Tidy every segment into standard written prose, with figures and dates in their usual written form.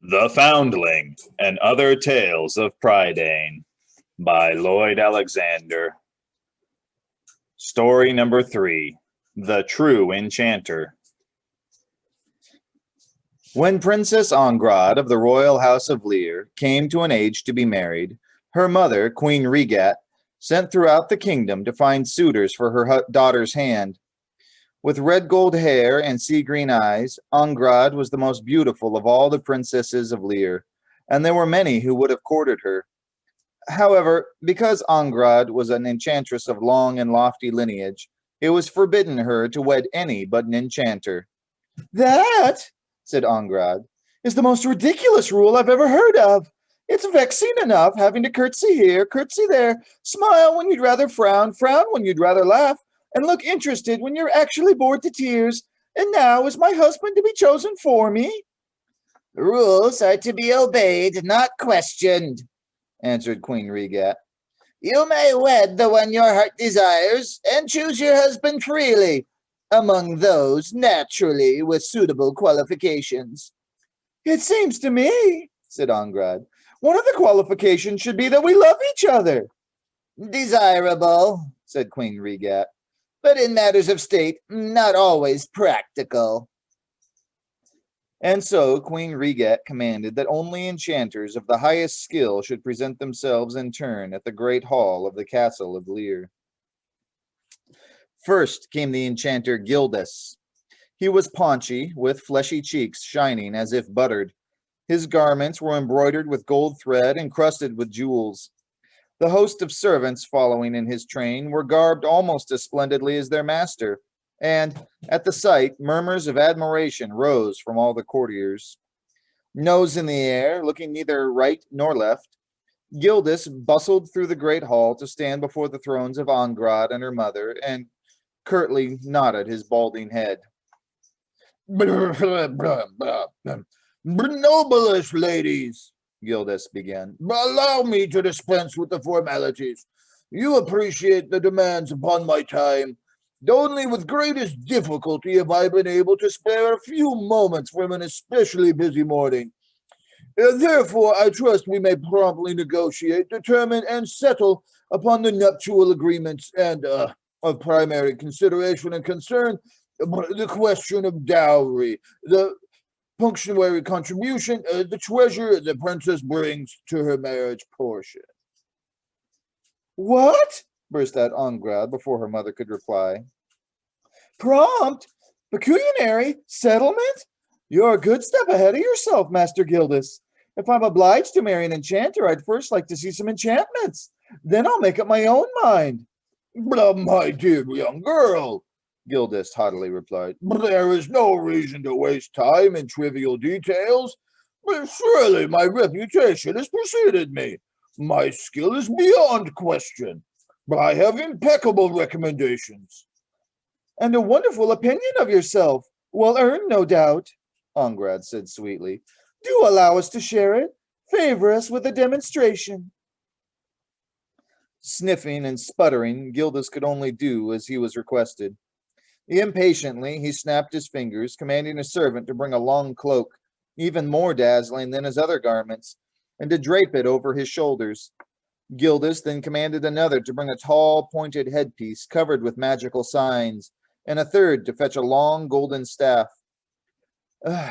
The Foundling and Other Tales of Prydain by Lloyd Alexander. Story number 3. The True Enchanter. When Princess Angrad of the royal house of Lear came to an age to be married, her mother, Queen Regat, sent throughout the kingdom to find suitors for her daughter's hand. With red gold hair and sea-green eyes, Angrad was the most beautiful of all the princesses of Lear, and there were many who would have courted her. However, because Angrad was an enchantress of long and lofty lineage, it was forbidden her to wed any but an enchanter. "That," said Angrad, "is the most ridiculous rule I've ever heard of. It's vexing enough having to curtsy here, curtsy there, smile when you'd rather frown, frown when you'd rather laugh, and look interested when you're actually bored to tears. And now is my husband to be chosen for me?" "Rules are to be obeyed, not questioned," answered Queen Regat. "You may wed the one your heart desires, and choose your husband freely, among those, naturally, with suitable qualifications." "It seems to me," said Angrad, "one of the qualifications should be that we love each other." "Desirable," said Queen Regat, "but in matters of state, not always practical." And so Queen Regat commanded that only enchanters of the highest skill should present themselves in turn at the great hall of the castle of Lear. First came the enchanter Gildas. He was paunchy, with fleshy cheeks shining as if buttered. His garments were embroidered with gold thread and crusted with jewels. The host of servants following in his train were garbed almost as splendidly as their master, and at the sight, murmurs of admiration rose from all the courtiers. Nose in the air, looking neither right nor left, Gildas bustled through the great hall to stand before the thrones of Angrad and her mother, and curtly nodded his balding head. "Noblest ladies," Gildas began, "allow me to dispense with the formalities. You appreciate the demands upon my time. Only with greatest difficulty have I been able to spare a few moments from an especially busy morning. Therefore, I trust we may promptly negotiate, determine, and settle upon the nuptial agreements and, of primary consideration and concern, the question of dowry, the punctuary contribution, the treasure the princess brings to her marriage portion." "What?" burst out Angrad before her mother could reply. "Prompt? Pecuniary? Settlement? You're a good step ahead of yourself, Master Gildas. If I'm obliged to marry an enchanter, I'd first like to see some enchantments. Then I'll make up my own mind." "My dear young girl," Gildas haughtily replied, "there is no reason to waste time in trivial details. Surely my reputation has preceded me. My skill is beyond question. I have impeccable recommendations." "And a wonderful opinion of yourself. Well earned, no doubt," Angrad said sweetly. "Do allow us to share it. Favor us with a demonstration." Sniffing and sputtering, Gildas could only do as he was requested. Impatiently, he snapped his fingers, commanding a servant to bring a long cloak, even more dazzling than his other garments, and to drape it over his shoulders. Gildas then commanded another to bring a tall, pointed headpiece covered with magical signs, and a third to fetch a long golden staff.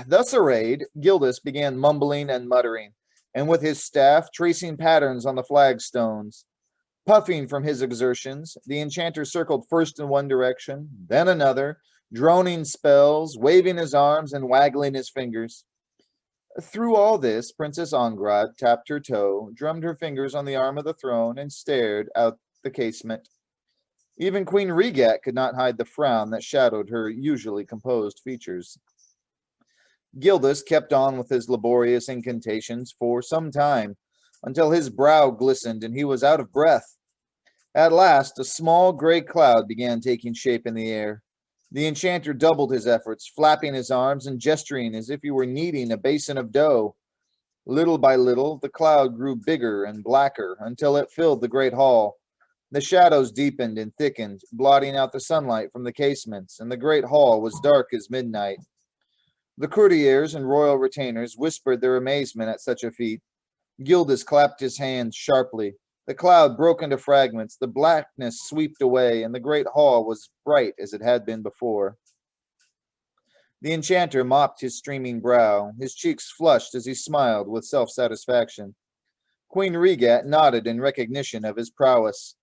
Thus arrayed, Gildas began mumbling and muttering, and with his staff tracing patterns on the flagstones. Puffing from his exertions, the enchanter circled first in one direction, then another, droning spells, waving his arms and waggling his fingers. Through all this, Princess Angrad tapped her toe, drummed her fingers on the arm of the throne, and stared out the casement. Even Queen Regat could not hide the frown that shadowed her usually composed features. Gildas kept on with his laborious incantations for some time, until his brow glistened and he was out of breath. At last, a small gray cloud began taking shape in the air. The enchanter doubled his efforts, flapping his arms and gesturing as if he were kneading a basin of dough. Little by little, the cloud grew bigger and blacker until it filled the great hall. The shadows deepened and thickened, blotting out the sunlight from the casements, and the great hall was dark as midnight. The courtiers and royal retainers whispered their amazement at such a feat. Gildas clapped his hands sharply. The cloud broke into fragments, the blackness swept away, and the great hall was bright as it had been before. The enchanter mopped his streaming brow. His cheeks flushed as he smiled with self-satisfaction. Queen Regat nodded in recognition of his prowess.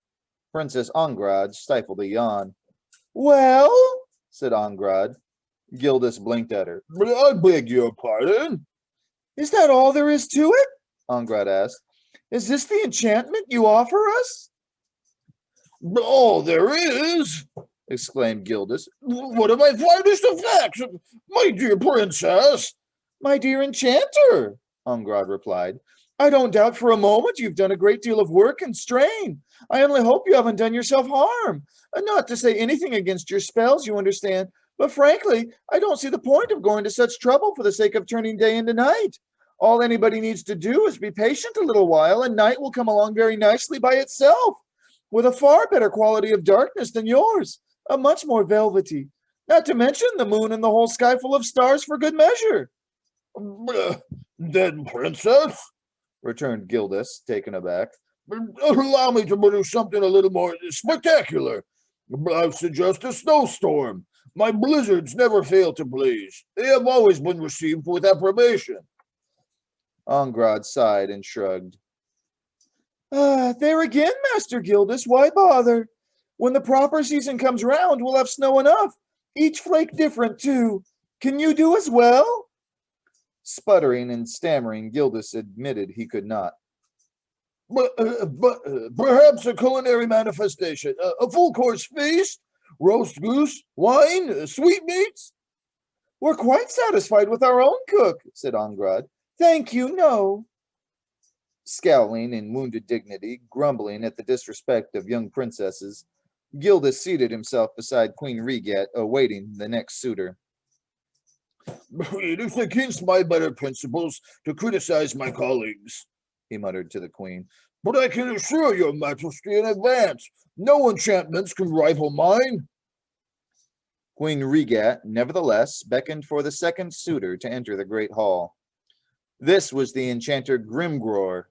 Princess Angrad stifled a yawn. Well, said Angrad. Gildas blinked at her. I beg your pardon? Is that all there is to it? Angrad asked. Is this the enchantment you offer us? All there is, exclaimed Gildas. What of my finest effects, my dear princess? My dear enchanter, Angrad replied. I don't doubt for a moment you've done a great deal of work and strain. I only hope you haven't done yourself harm. Not to say anything against your spells, you understand, but frankly, I don't see the point of going to such trouble for the sake of turning day into night. All anybody needs to do is be patient a little while, and night will come along very nicely by itself, with a far better quality of darkness than yours, a much more velvety, not to mention the moon and the whole sky full of stars for good measure. Then, princess, returned Gildas, taken aback, allow me to produce something a little more spectacular. I suggest a snowstorm. My blizzards never fail to please. They have always been received with approbation. Angrad sighed and shrugged. There again, Master Gildas, why bother? When the proper season comes round, we'll have snow enough. Each flake different, too. Can you do as well? Sputtering and stammering, Gildas admitted he could not. But perhaps a culinary manifestation, a full-course feast, roast goose, wine, sweetmeats? We're quite satisfied with our own cook, said Angrad. Thank you, no. Scowling in wounded dignity, grumbling at the disrespect of young princesses, Gildas seated himself beside Queen Regat, awaiting the next suitor. It is against my better principles to criticize my colleagues, he muttered to the queen. But I can assure your majesty in advance, no enchantments can rival mine. Queen Regat, nevertheless, beckoned for the second suitor to enter the great hall. This was the enchanter Grimgrower,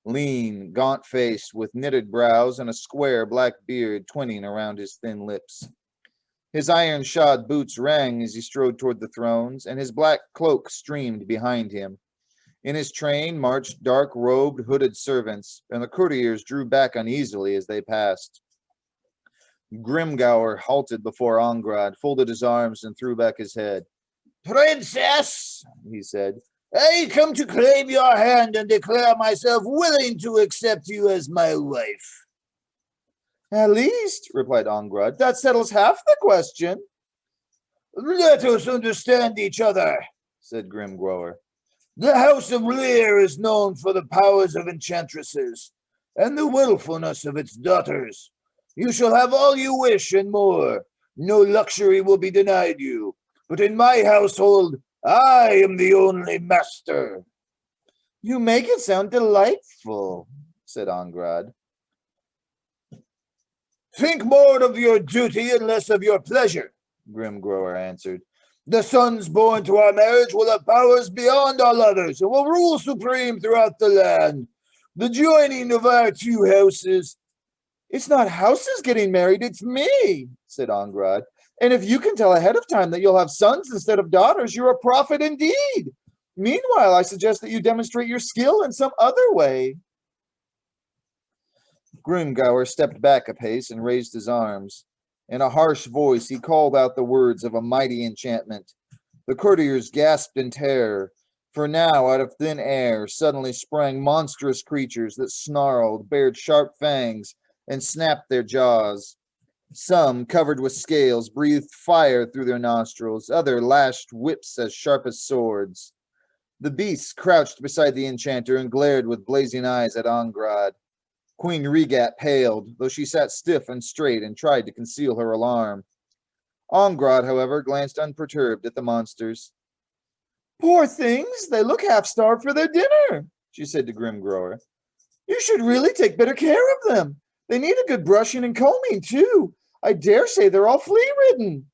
lean, gaunt-faced, with knitted brows and a square black beard twining around his thin lips. His iron-shod boots rang as he strode toward the thrones, and his black cloak streamed behind him. In his train marched dark-robed, hooded servants, and the courtiers drew back uneasily as they passed. Grimgrower halted before Angrad, folded his arms, and threw back his head. Princess, he said, I come to claim your hand and declare myself willing to accept you as my wife. At least, replied Angrad, that settles half the question. Let us understand each other, said Grimgrower. The house of Lear is known for the powers of enchantresses and the willfulness of its daughters. You shall have all you wish and more. No luxury will be denied you. But in my household, I am the only master. You make it sound delightful, said Angrad. Think more of your duty and less of your pleasure, Grimgrower answered. The sons born to our marriage will have powers beyond all others and will rule supreme throughout the land. The joining of our two houses... It's not houses getting married, it's me, said Angrad. And if you can tell ahead of time that you'll have sons instead of daughters, you're a prophet indeed. Meanwhile, I suggest that you demonstrate your skill in some other way. Grimgrower stepped back a pace and raised his arms. In a harsh voice, he called out the words of a mighty enchantment. The courtiers gasped in terror, for now, out of thin air, suddenly sprang monstrous creatures that snarled, bared sharp fangs, and snapped their jaws. Some, covered with scales, breathed fire through their nostrils. Others lashed whips as sharp as swords. The beasts crouched beside the enchanter and glared with blazing eyes at Angrad. Queen Regat paled, though she sat stiff and straight and tried to conceal her alarm. Angrad, however, glanced unperturbed at the monsters. Poor things, they look half-starved for their dinner, she said to Grimgrower. You should really take better care of them. They need a good brushing and combing, too. I dare say they're all flea-ridden.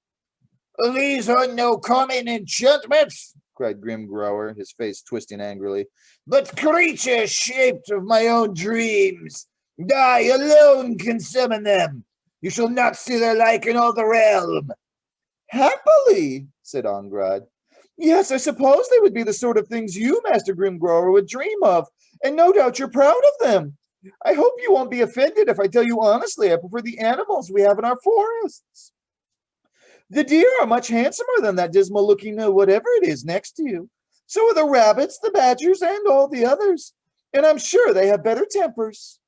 These are no common enchantments, cried Grimgrower, his face twisting angrily, but creatures shaped of my own dreams. I alone can summon them. You shall not see their like in all the realm. Happily, said Ongrad. Yes, I suppose they would be the sort of things you, Master Grimgrower, would dream of, and no doubt you're proud of them. I hope you won't be offended if I tell you honestly I prefer the animals we have in our forests. The deer are much handsomer than that dismal-looking whatever it is next to you. So are the rabbits, the badgers, and all the others. And I'm sure they have better tempers.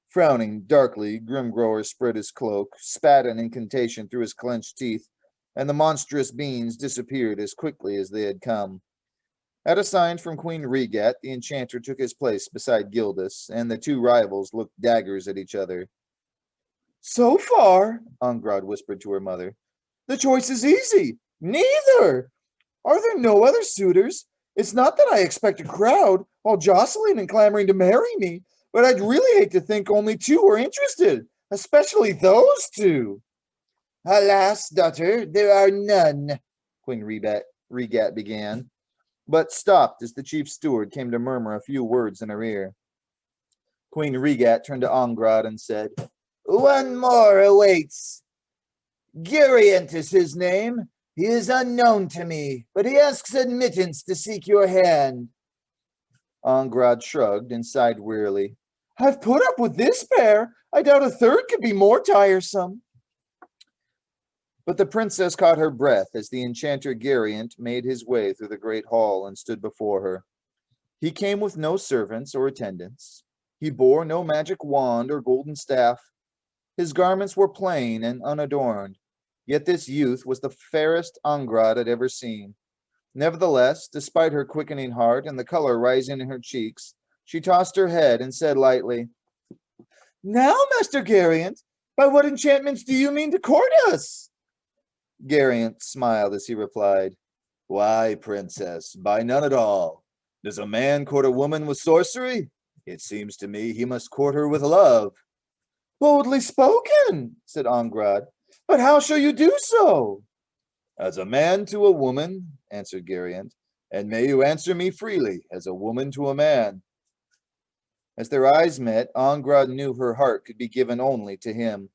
Frowning darkly, Grimgrower spread his cloak, spat an incantation through his clenched teeth, and the monstrous beings disappeared as quickly as they had come. At a sign from Queen Regat, the Enchanter took his place beside Gildas, and the two rivals looked daggers at each other. So far, Ongrad whispered to her mother, the choice is easy. Neither! Are there no other suitors? It's not that I expect a crowd, all jostling and clamoring to marry me, but I'd really hate to think only two are interested, especially those two. Alas, daughter, there are none, Queen Regat began, but stopped as the chief steward came to murmur a few words in her ear. Queen Regat turned to Ongrad and said, One more awaits. Gariant is his name. He is unknown to me, but he asks admittance to seek your hand. Ongrad shrugged and sighed wearily. I've put up with this pair. I doubt a third could be more tiresome. But the princess caught her breath as the enchanter Gariant made his way through the great hall and stood before her. He came with no servants or attendants. He bore no magic wand or golden staff. His garments were plain and unadorned, yet this youth was the fairest Ongrad had ever seen. Nevertheless, despite her quickening heart and the color rising in her cheeks, she tossed her head and said lightly, Now, Master Gariant, by what enchantments do you mean to court us? Gariant smiled as he replied, Why, princess, by none at all. Does a man court a woman with sorcery? It seems to me he must court her with love. Boldly spoken, said Ongrad, but how shall you do so? As a man to a woman, answered Gariant, and may you answer me freely, as a woman to a man. As their eyes met, Ongrad knew her heart could be given only to him.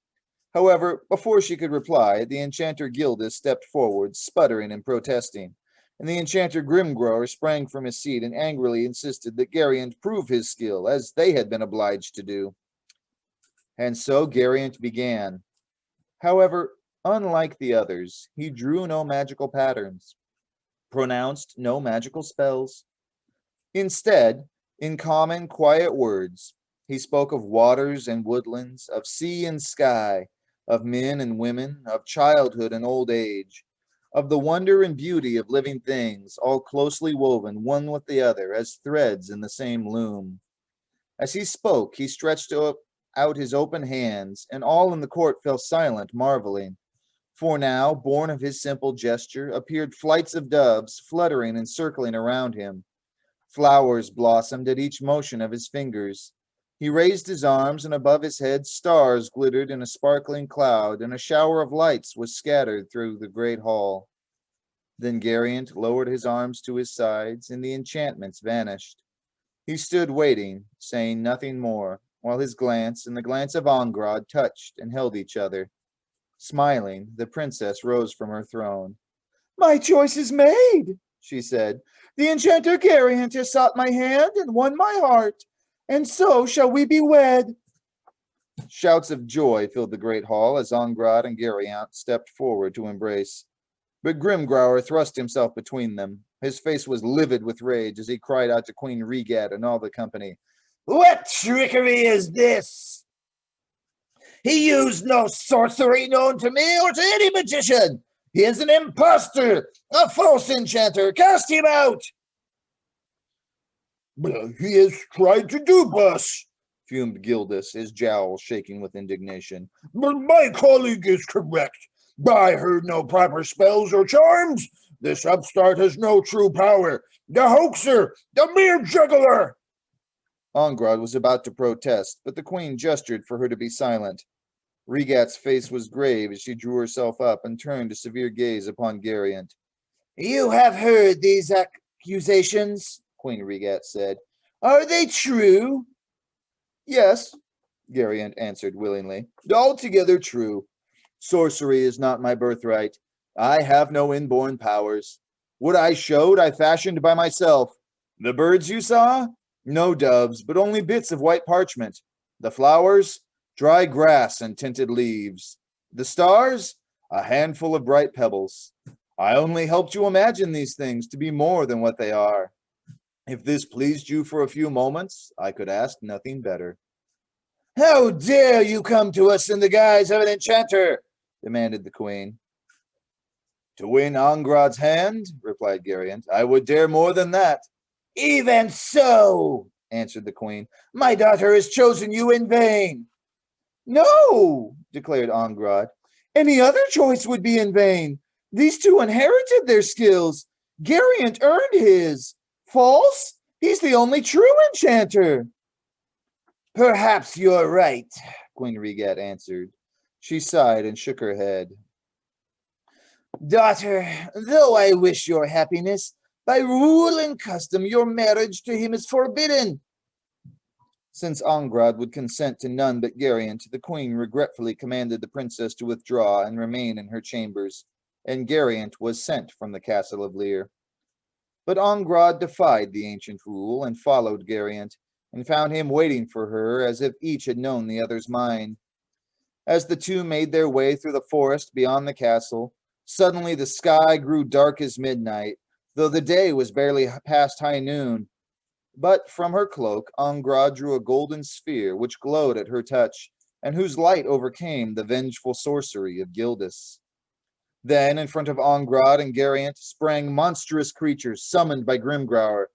However, before she could reply, the enchanter Gildas stepped forward, sputtering and protesting, and the enchanter Grimgrower sprang from his seat and angrily insisted that Gariant prove his skill, as they had been obliged to do. And so Gariant began. However, unlike the others, he drew no magical patterns, pronounced no magical spells. Instead, in common, quiet words, he spoke of waters and woodlands, of sea and sky, of men and women, of childhood and old age, of the wonder and beauty of living things, all closely woven one with the other as threads in the same loom. As he spoke, he stretched out his open hands, and all in the court fell silent, marveling. For now, born of his simple gesture, appeared flights of doves fluttering and circling around him. Flowers blossomed at each motion of his fingers. He raised his arms, and above his head stars glittered in a sparkling cloud, and a shower of lights was scattered through the great hall. Then Gariant lowered his arms to his sides, and the enchantments vanished. He stood waiting, saying nothing more, while his glance and the glance of Ongrad touched and held each other. Smiling, the princess rose from her throne. My choice is made, she said. The enchanter Gariant has sought my hand and won my heart, and so shall we be wed. Shouts of joy filled the great hall as Ongrad and Gariant stepped forward to embrace. But Grimgrower thrust himself between them. His face was livid with rage as he cried out to Queen Regat and all the company, What trickery is this? He used no sorcery known to me or to any magician. He is an impostor, a false enchanter. Cast him out. He has tried to dupe us, fumed Gildas, his jowls shaking with indignation. But my colleague is correct. I heard no proper spells or charms. This upstart has no true power. The hoaxer, the mere juggler. Ongrad was about to protest, but the queen gestured for her to be silent. Regat's face was grave as she drew herself up and turned a severe gaze upon Gariant. You have heard these accusations, Queen Regat said. Are they true? Yes, Gariant answered willingly. Altogether true. Sorcery is not my birthright. I have no inborn powers. What I showed, I fashioned by myself. The birds you saw? No doves, but only bits of white parchment. The flowers? Dry grass and tinted leaves. The stars? A handful of bright pebbles. I only helped you imagine these things to be more than what they are. If this pleased you for a few moments, I could ask nothing better. How dare you come to us in the guise of an enchanter? Demanded the queen. To win Angrad's hand, replied Gariant, I would dare more than that. Even so, answered the queen, my daughter has chosen you in vain. No, declared Angrad. Any other choice would be in vain. These two inherited their skills. Gariant earned his. False? He's the only true enchanter. Perhaps you're right, Queen Regat answered. She sighed and shook her head. Daughter, though I wish your happiness, by rule and custom your marriage to him is forbidden. Since Angrad would consent to none but Gariant, the queen regretfully commanded the princess to withdraw and remain in her chambers, and Gariant was sent from the castle of Lear. But Angrad defied the ancient rule and followed Gariant, and found him waiting for her as if each had known the other's mind. As the two made their way through the forest beyond the castle, suddenly the sky grew dark as midnight, though the day was barely past high noon. But from her cloak, Angrad drew a golden sphere which glowed at her touch, and whose light overcame the vengeful sorcery of Gildas. Then, in front of Angrad and Gariant, sprang monstrous creatures summoned by Grimgrower.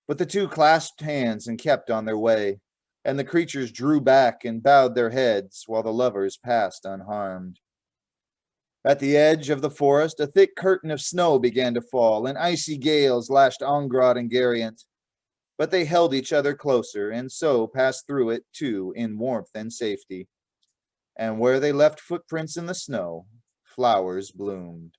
But the two clasped hands and kept on their way, and the creatures drew back and bowed their heads while the lovers passed unharmed. At the edge of the forest, a thick curtain of snow began to fall, and icy gales lashed Angrad and Gariant. But they held each other closer, and so passed through it too in warmth and safety. And where they left footprints in the snow, flowers bloomed.